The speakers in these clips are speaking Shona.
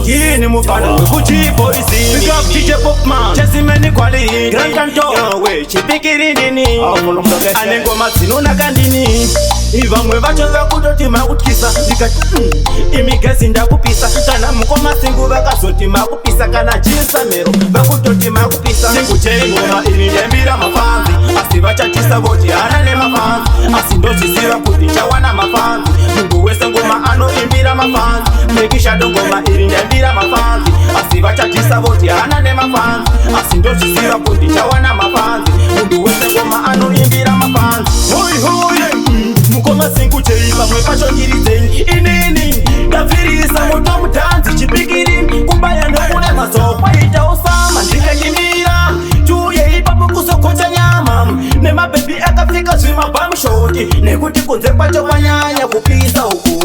Kini mufana kuchi poisi Pick up DJ Popman Chesi meni kwali Grand Kanto Chipikiri nini Anengo masino na kandini Ivamwe vachonga kutotima kutkisa Dikati imigesi ndakupisa Kana mkoma singu vakazotima kupisa Kana jinsa mero vakutotima kupisa Singu chengoma ili jembira mafanzi Asivachatisa voti anane mafanzi Asindozisiva kuticha wana mafanzi Mungu wese ngoma ano imbira mafanzi Mekisha dongoma ili jembira mafanzi Asivachatisa voti anane mafanzi Asindozisiva kuticha wana mafanzi Mungu wese ngoma ano imbira mafanzi Hoi hoi Mukoma singu cheiva mwepacho njirizeni Inini Dafirisa moto mutanzi chipikiri Kumbaya ndokune masopa ita osama Ndikajimira Tuye ipapo kusokocha nyama Nema baby akafika zwima bamshoti Nekuti kunze pacho panyanya kupisa huku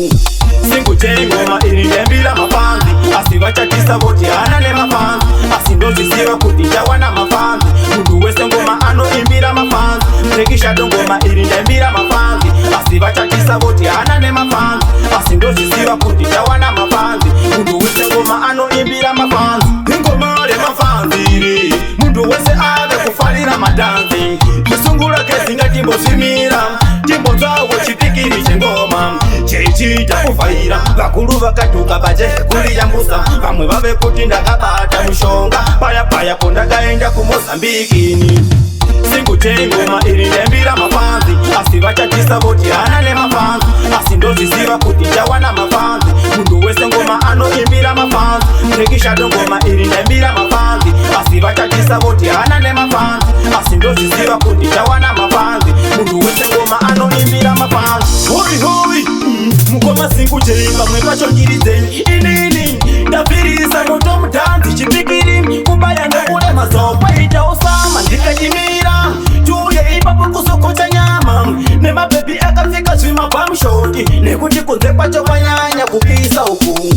Singu chengoma ili ndembila mafanzi Asivachatisa voti anane mafanzi Asindozisiva kuticha wana mafanzi Mundu wese ngoma ano imbira mafanzi Mrekisha dongoma ili ndembila mafanzi Asivachatisa voti anane mafanzi Asindozisiva kuticha wana mafanzi Mundu wese ngoma ano imbira mafanzi Ingoma le mafanzi Mundu wese ave kufalira madanzi Kisungula kezinga timbo simira Timbo zawo chipikiri chengoma Chechita kufaira Vakulu vakatuka baje kuli jambusa Vamwe vave kuti ndakabata mushonga Paya paya ponda kaenda kumozambikini Singu chengoma ili nembira mafanzi Asivachatisa voti anane mafanzi Asindozisiva kuticha wana mafanzi Mundu wese ngoma ano imbira mafanzi Mrekisha dongoma ili nembira mafanzi Asivachatisa voti anane mafanzi Asindozisiva kuticha wana mafanzi Mundu wese ngoma ano imbira mafanzi Hoi hoi Mukoma singu cheiva mwepacho njirizeni Inini Dafirisa moto mutanzi chipikiri Kumbaya ndokune masopa ita osama Ndikajimira Tuye ipapo kusokocha nyama Nema baby akafika zwima bamshoti Nekuti kunze pacho panyanya kupisa huku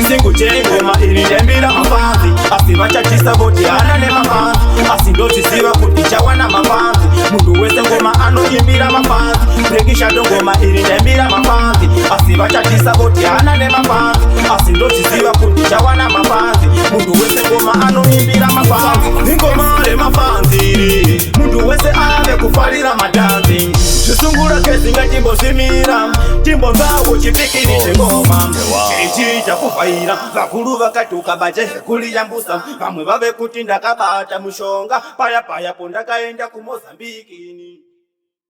Singu chengoma ili ndembila mafanzi Asivachatisa voti anane mafanzi Asindozisiva kuticha wana mafanzi Mundu wese ngoma ano imbira mafanzi Mrekisha dongoma ili ndembila mafanzi Asivachatisa voti anane mafanzi Asindozisiva kuticha wana mafanzi Mundu wese ngoma ano imbira mafanzi Ingoma le mafanzi Mundu wese ave kufalira madanzi Zisungura kezinga timbo simira Timbo zawo chipikiri chengoma Chechita kufaira Vakulu vakatuka baje kuli jambusa Vamwe vave kuti ndakabata mushonga Paya paya ponda kaenda kumozambikini